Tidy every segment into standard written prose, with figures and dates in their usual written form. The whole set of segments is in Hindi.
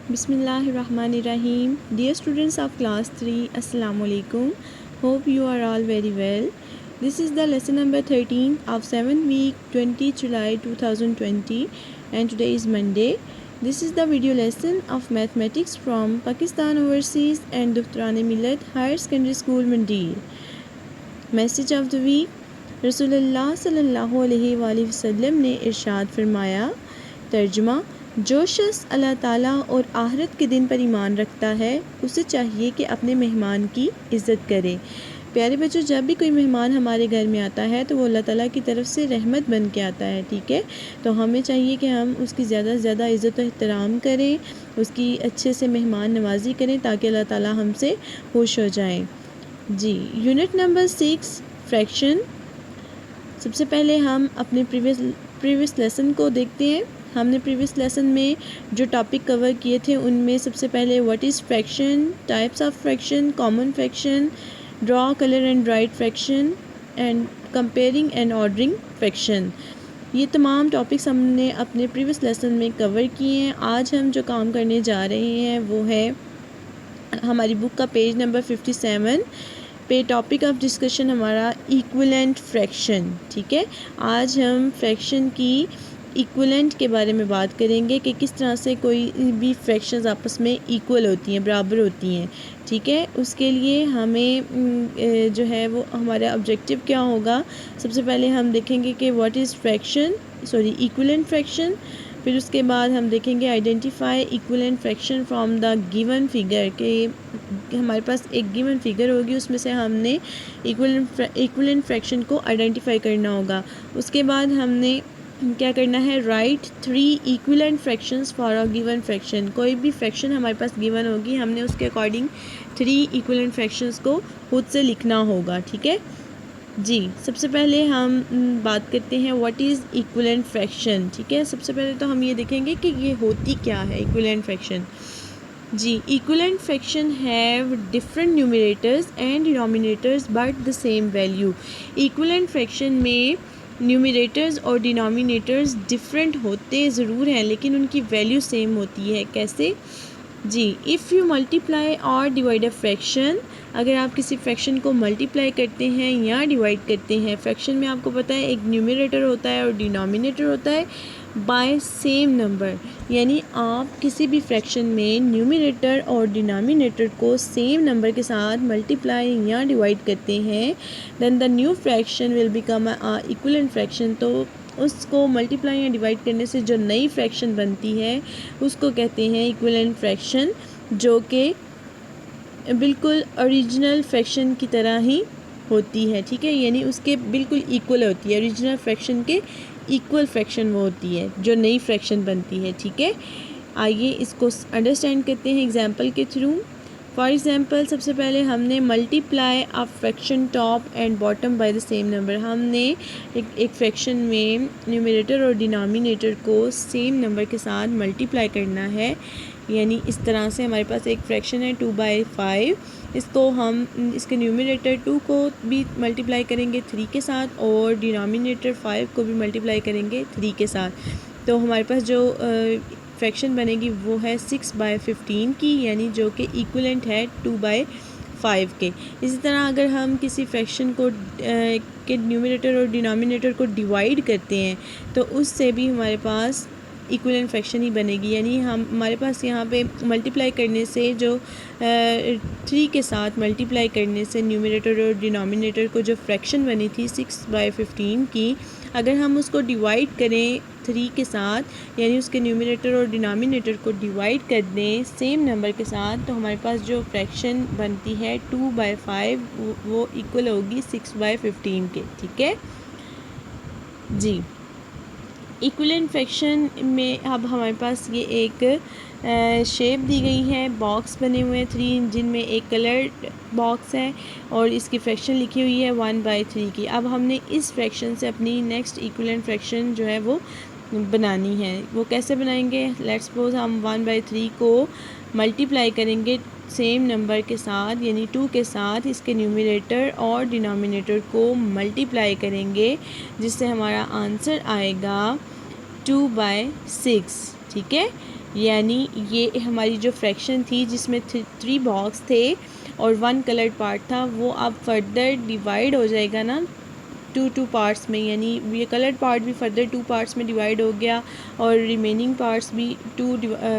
Bismillahirrahmanirrahim. Dear students of class 3, Assalamu alaikum. Hope you are all very well. This is the lesson number 13 of 7th week 20 July 2020 and today is Monday. This is the video lesson of mathematics from Pakistan Overseas and Duftrane Millat Higher Secondary School Mandir. Message of the week. रसूलुल्लाह सल्लल्लाहु अलैहि वसल्लम ने इरशाद फरमाया, तर्जुमा, जो शख्स अल्लाह ताला और आखिरत के दिन पर ईमान रखता है उसे चाहिए कि अपने मेहमान की इज़्ज़त करे। प्यारे बच्चों, जब भी कोई मेहमान हमारे घर में आता है तो वो अल्लाह ताला की तरफ से रहमत बन के आता है, ठीक है। तो हमें चाहिए कि हम उसकी ज़्यादा से ज़्यादा इज़्ज़त और एहतराम करें, उसकी अच्छे से मेहमान नवाजी करें ताकि अल्लाह ताला हमसे खुश हो जाए। जी, यूनिट नंबर 6 फ्रैक्शन। सबसे पहले हम अपने प्रीवियस लेसन को देखते हैं। हमने प्रीवियस लेसन में जो टॉपिक कवर किए थे उनमें सबसे पहले what is fraction, types of fraction, common fraction, draw, colour and right fraction and comparing and ordering fraction, ये तमाम टॉपिक्स हमने अपने प्रीवियस लेसन में कवर किए हैं। आज हम जो काम करने जा रहे हैं वो है हमारी बुक का पेज नंबर 57 पे टॉपिक ऑफ डिस्कशन हमारा इक्विवेलेंट फ्रैक्शन, ठीक है। आज हम फ्रैक्शन की इक्विवेलेंट के बारे में बात करेंगे कि किस तरह से कोई भी फ्रैक्शंस आपस में इक्वल होती हैं, बराबर होती हैं, ठीक है। उसके लिए हमें जो है वो हमारा ऑब्जेक्टिव क्या होगा। सबसे पहले हम देखेंगे कि व्हाट इज़ इक्विवेलेंट फ्रैक्शन। फिर उसके बाद हम देखेंगे identify equivalent fraction from the given figure, कि हमारे पास एक गिवन फिगर होगी, उसमें से हमने इक्विवेलेंट फ्रैक्शन को आइडेंटिफाई करना होगा। उसके बाद हमने क्या करना है, right 3 equivalent fractions for a given fraction. कोई भी फ्रैक्शन हमारे पास गिवन होगी, हमने उसके अकॉर्डिंग 3 इक्विवेलेंट फ्रैक्शंस को खुद से लिखना होगा, ठीक है जी। सबसे पहले हम बात करते हैं व्हाट इज़ इक्विवेलेंट फ्रैक्शन, ठीक है। सबसे पहले तो हम ये देखेंगे कि ये होती क्या है इक्विवेलेंट फ्रैक्शन। जी, equivalent fraction have different numerators and denominators but the same value. Equivalent fraction में न्यूमरेटर्स और डिनोमिनेटर्स डिफरेंट होते ज़रूर हैं लेकिन उनकी वैल्यू सेम होती है। कैसे? जी, इफ़ यू मल्टीप्लाई और डिवाइड अ फ्रैक्शन, अगर आप किसी फ्रैक्शन को मल्टीप्लाई करते हैं या डिवाइड करते हैं, फ्रैक्शन में आपको पता है एक न्यूमरेटर होता है और डिनोमिनेटर होता है, बाय सेम नंबर, यानी आप किसी भी फ्रैक्शन में न्यूमरेटर और डिनोमिनेटर को सेम नंबर के साथ मल्टीप्लाई या डिवाइड करते हैं, then the new fraction will become a equivalent fraction. तो उसको मल्टीप्लाई या डिवाइड करने से जो नई फ्रैक्शन बनती है उसको कहते हैं इक्विवेलेंट फ्रैक्शन, जो कि बिल्कुल ओरिजिनल फ्रैक्शन की तरह ही होती है, ठीक है। यानी उसके बिल्कुल इक्वल होती है, ओरिजिनल फ्रैक्शन के इक्वल फ्रैक्शन वो होती है जो नई फ्रैक्शन बनती है, ठीक है। आइए इसको अंडरस्टैंड करते हैं एग्जांपल के थ्रू। फॉर एग्ज़ाम्पल, सबसे पहले हमने multiply a fraction top and bottom bye the same number. हमने एक फ्रैक्शन में न्यूमरेटर और डिनोमिनेटर को सेम नंबर के साथ मल्टीप्लाई करना है। यानी इस तरह से हमारे पास एक फ्रैक्शन है 2/5, इसको हम इसके न्यूमरेटर 2 को भी मल्टीप्लाई करेंगे 3 के साथ और डिनोमिनेटर 5 को भी मल्टीप्लाई करेंगे 3 के साथ। तो हमारे पास जो फ्रैक्शन बनेगी वो है 6/15 की, यानी जो कि इक्विवेलेंट है 2/5 के। इसी तरह अगर हम किसी फ्रैक्शन को के न्यूमरेटर और डिनोमिनेटर को डिवाइड करते हैं तो उससे भी हमारे पास इक्विवेलेंट फ्रैक्शन ही बनेगी। यानी हमारे पास यहाँ पे मल्टीप्लाई करने से जो 3 के साथ मल्टीप्लाई करने से न्यूमरेटर और डिनोमिनेटर को जो फ्रैक्शन बनी थी 6/15 की, अगर हम उसको डिवाइड करें 3 के साथ, यानी उसके न्यूमरेटर और डिनोमिनेटर को डिवाइड कर दें सेम नंबर के साथ, तो हमारे पास जो फ्रैक्शन बनती है 2/5 वो इक्वल होगी 6/15 के, ठीक है जी। इक्विवेलेंट फ्रैक्शन में अब हमारे पास ये एक शेप दी गई है, बॉक्स बने हुए हैं 3 जिनमें एक कलर बॉक्स है और इसकी फ्रैक्शन लिखी हुई है 1/3 की। अब हमने इस फ्रैक्शन से अपनी नेक्स्ट इक्विवेलेंट फ्रैक्शन जो है वो बनानी है। वो कैसे बनाएंगे? लेट्स सपोज हम 1/3 को मल्टीप्लाई करेंगे सेम नंबर के साथ, यानी 2 के साथ इसके न्यूमरेटर और डिनोमिनेटर को मल्टीप्लाई करेंगे, जिससे हमारा आंसर आएगा 2/6, ठीक है। यानी ये हमारी जो फ्रैक्शन थी जिसमें 3 बॉक्स थे और 1 कलर्ड पार्ट था, वो अब फर्दर डिवाइड हो जाएगा ना 2 पार्ट्स में, यानी ये कलर्ड पार्ट भी फर्दर 2 पार्ट्स में डिवाइड हो गया और रिमेनिंग पार्ट्स भी 2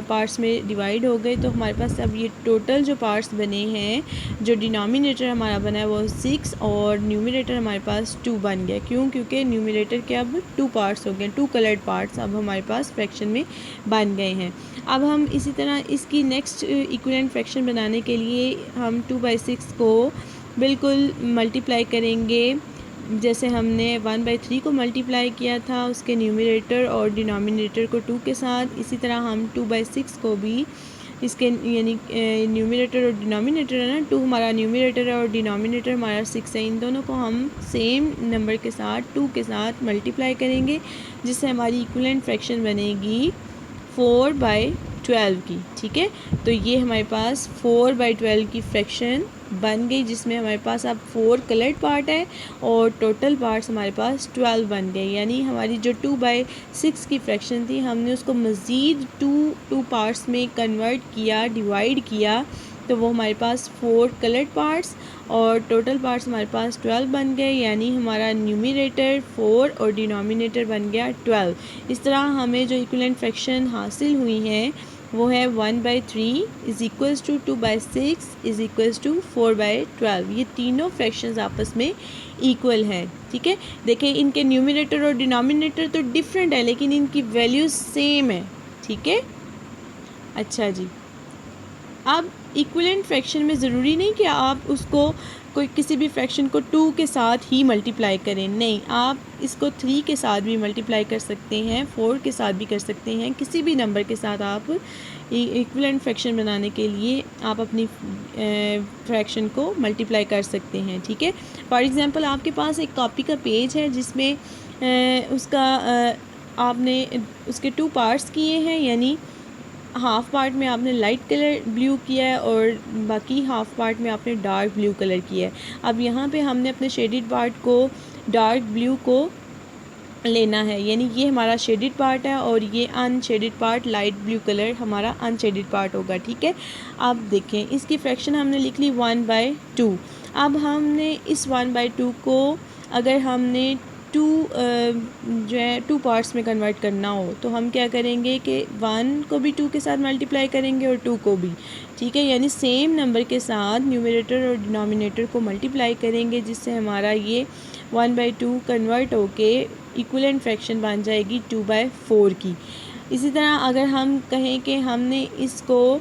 पार्ट्स में डिवाइड हो गए। तो हमारे पास अब ये टोटल जो पार्ट्स बने हैं, जो डिनोमिनेटर हमारा बना है वो 6 और न्यूमरेटर हमारे पास 2 बन गया। क्यों? क्योंकि न्यूमरेटर के अब 2 पार्ट्स हो गए, 2 कलर्ड पार्ट्स अब हमारे पास फ्रैक्शन में बन गए हैं। अब हम इसी तरह इसकी नेक्स्ट इक्विवेलेंट फ्रैक्शन बनाने के लिए हम 2/6 को बिल्कुल मल्टीप्लाई करेंगे, जैसे हमने 1/3 को मल्टीप्लाई किया था उसके न्यूमरेटर और डिनोमिनेटर को 2 के साथ, इसी तरह हम 2/6 को भी इसके यानी न्यूमरेटर और डिनोमिनेटर है ना, 2 हमारा न्यूमरेटर है और डिनोमिनेटर हमारा 6 है, इन दोनों को हम सेम नंबर के साथ 2 के साथ मल्टीप्लाई करेंगे, जिससे हमारी इक्विवेलेंट फ्रैक्शन बनेगी 4/12 की। ठीक है, तो ये हमारे पास 4/12 की फ्रैक्शन बन गई, जिसमें हमारे पास अब 4 कलर्ड पार्ट है और टोटल पार्ट्स हमारे पास 12 बन गए। यानी हमारी जो 2/6 की फ्रैक्शन थी, हमने उसको मज़ीद 2 पार्ट्स में कन्वर्ट किया, डिवाइड किया, तो वो हमारे पास 4 कलर्ड पार्ट्स और टोटल पार्ट्स हमारे पास 12 बन गए। यानी हमारा न्यूमरेटर 4 और डिनोमिनेटर बन गया 12। इस तरह हमें जो इक्विवेलेंट फ्रैक्शन हासिल हुई है वो है 1/3 is equals to 2/6 is equals to 4/12। ये तीनों फ्रैक्शंस आपस में इक्वल हैं। ठीक है, देखिए इनके न्यूमरेटर और डिनोमिनेटर तो डिफरेंट है, लेकिन इनकी वैल्यूज सेम है। ठीक है, अच्छा जी। अब इक्विवेलेंट फ्रैक्शन में ज़रूरी नहीं कि आप उसको कोई किसी भी फ्रैक्शन को 2 के साथ ही मल्टीप्लाई करें, नहीं, आप इसको 3 के साथ भी मल्टीप्लाई कर सकते हैं, 4 के साथ भी कर सकते हैं, किसी भी नंबर के साथ आप इक्विवेलेंट फ्रैक्शन बनाने के लिए आप अपनी फ्रैक्शन को मल्टीप्लाई कर सकते हैं। ठीक है, फॉर एग्ज़ाम्पल आपके पास एक कॉपी का पेज है जिसमें उसका आपने उसके 2 पार्ट्स किए हैं, यानी हाफ़ पार्ट में आपने लाइट कलर ब्लू किया है और बाकी हाफ़ पार्ट में आपने डार्क ब्लू कलर किया है। अब यहाँ पे हमने अपने शेडेड पार्ट को डार्क ब्लू को लेना है, यानी ये हमारा शेडेड पार्ट है और ये unshielded part light blue colour हमारा अनशेडेड पार्ट होगा। ठीक है, अब देखें इसकी फ्रैक्शन हमने लिख ली 1/2। अब हमने इस 1/2 को अगर हमने 2 जो है 2 पार्ट्स में कन्वर्ट करना हो तो हम क्या करेंगे कि 1 को भी 2 के साथ मल्टीप्लाई करेंगे और 2 को भी। ठीक है, यानी सेम नंबर के साथ न्यूमरेटर और डिनोमिनेटर को मल्टीप्लाई करेंगे, जिससे हमारा ये 1/2 कन्वर्ट होके इक्विवेलेंट फ्रैक्शन बन जाएगी 2/4 की। इसी तरह अगर हम कहें कि हमने इसको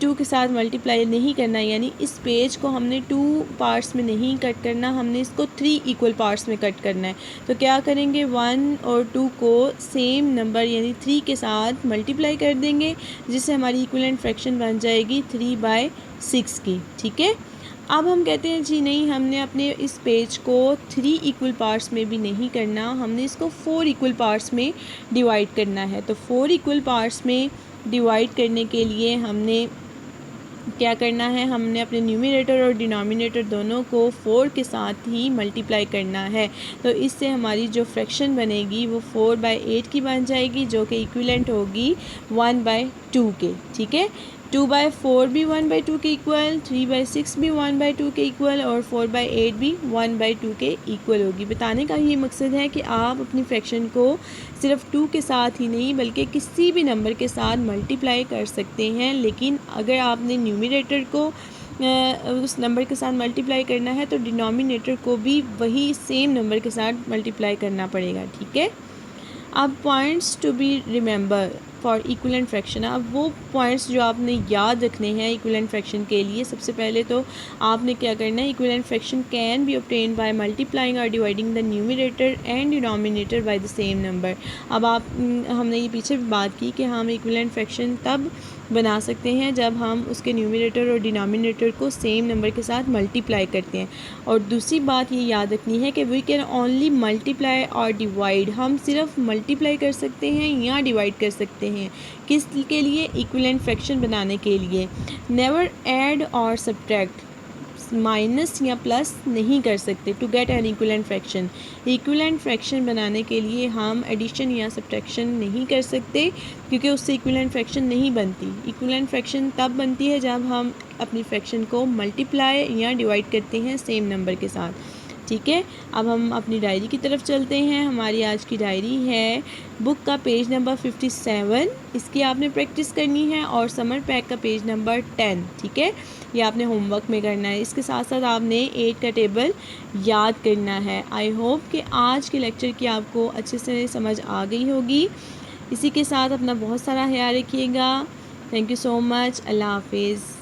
2 के साथ मल्टीप्लाई नहीं करना, यानी इस पेज को हमने 2 पार्ट्स में नहीं कट करना, हमने इसको 3 इक्वल पार्ट्स में कट करना है, तो क्या करेंगे 1 और 2 को सेम नंबर यानी 3 के साथ मल्टीप्लाई कर देंगे, जिससे हमारी इक्विवेलेंट फ्रैक्शन बन जाएगी 3/6 की। ठीक है, अब हम कहते हैं जी नहीं, हमने अपने इस पेज को 3 इक्वल पार्ट्स में भी नहीं करना, हमने इसको 4 इक्वल पार्ट्स में डिवाइड करना है। तो 4 इक्वल पार्ट्स में डिवाइड करने के लिए हमने क्या करना है, हमने अपने न्यूमरेटर और डिनोमिनेटर दोनों को 4 के साथ ही मल्टीप्लाई करना है। तो इससे हमारी जो फ्रैक्शन बनेगी वो 4/8 की बन जाएगी, जो कि इक्विवेलेंट होगी 1/2 के। ठीक है, 2/4 भी 1/2 के इक्वल, 3/6 भी 1/2 के इक्वल और 4/8 भी 1/2 के इक्वल होगी। बताने का ये मकसद है कि आप अपनी फ्रैक्शन को सिर्फ 2 के साथ ही नहीं बल्कि किसी भी नंबर के साथ मल्टीप्लाई कर सकते हैं, लेकिन अगर आपने न्यूमरेटर को उस नंबर के साथ मल्टीप्लाई करना है तो डिनोमिनेटर को भी वही सेम नंबर के साथ मल्टीप्लाई करना पड़ेगा। ठीक है, अब points to be remember for equivalent fraction, अब वो पॉइंट्स जो आपने याद रखने हैं इक्विवेलेंट फ्रैक्शन के लिए, सबसे पहले तो आपने क्या करना है, equivalent fraction can be obtain by multiplying और dividing the numerator and denominator by the same number. अब हमने ये पीछे भी बात की कि हम इक्विवेलेंट फ्रैक्शन तब बना सकते हैं जब हम उसके न्यूमरेटर और डिनोमिनेटर को सेम नंबर के साथ मल्टीप्लाई करते हैं। और दूसरी बात ये याद रखनी है कि वी कैन ओनली मल्टीप्लाई और डिवाइड, हम सिर्फ मल्टीप्लाई कर सकते हैं या डिवाइड कर सकते हैं, किस के लिए, इक्विवेलेंट फ्रैक्शन बनाने के लिए। नेवर ऐड और सब्ट्रैक्ट, माइनस या प्लस नहीं कर सकते। To get an equivalent fraction, equivalent fraction बनाने के लिए हम एडिशन या सब्ट्रैक्शन नहीं कर सकते, क्योंकि उससे इक्विवेलेंट फ्रैक्शन नहीं बनती। इक्विवेलेंट फ्रैक्शन तब बनती है जब हम अपनी फ्रैक्शन को मल्टीप्लाई या डिवाइड करते हैं सेम नंबर के साथ। ठीक है, अब हम अपनी डायरी की तरफ चलते हैं। हमारी आज की डायरी है बुक का पेज नंबर 57, इसकी आपने प्रैक्टिस करनी है, और समर पैक का पेज नंबर 10। ठीक है, ये आपने होमवर्क में करना है। इसके साथ साथ आपने 8 का टेबल याद करना है। आई होप कि आज के लेक्चर की आपको अच्छे से समझ आ गई होगी। इसी के साथ अपना बहुत सारा ख्याल रखिएगा। Thank you so much. अल्लाह हाफिज़।